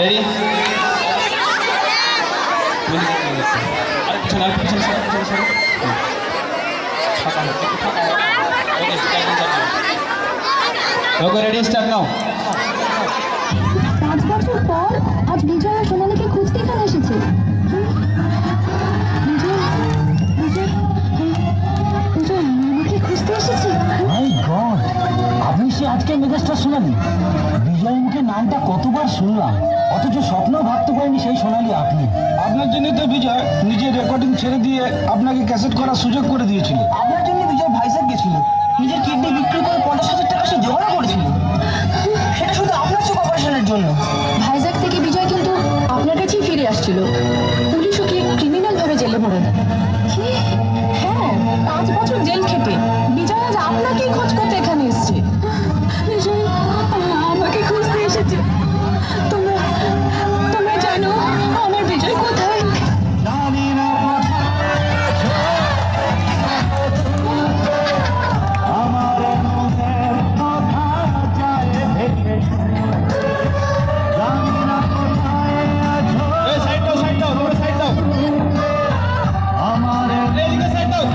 Ready? আর পিছনে সরো। Okay ready, start now. 5 বছর পর আজ বিজয় আর সোনালীকে খুঁজতে এখানে এসেছে। বিজয় বিজয় বিজয় আমাকে খুঁজতে এসেছে। মাই গড, আপনি সে আজকে মেজাজটা শোনালি? বিজয় মুখে নামটা কতবার শুনলাম, অথচ স্বপ্নেও ভাবতে পারিনি সেই সোনালি আপনি। আপনার জন্য তো বিজয় নিজের রেকর্ডিং ছেড়ে দিয়ে আপনাকে ক্যাসেট করার সুযোগ করে দিয়েছিল। আপনার জন্য বিজয় ভাইজাগ গেছিল, নিজের কিডনি বিক্রি করে 50,000 টাকা সে জোগাড় করেছিল, সেটা শুধু আপনার চোখ অপারেশনের জন্য। ভাইজ্যাক থেকে বিজয় কিন্তু আপনার কাছেই ফিরে আসছিল। পুলিশ ওকে ক্রিমিনাল ভাবে জেলে ভরে দেয়। কি? হ্যাঁ, 5 বছর জেল খেটে বিজয় আজ আপনাকেই খোঁজ করতে এখানে এসেছে। বিজয় আমাকে খুঁজতে এসেছে। তোমরা তোমরা জানো আমার বিজয় কোথায়? সাইড দাও, তোমরা সাইড দাও। এদিকে সাইড দাও।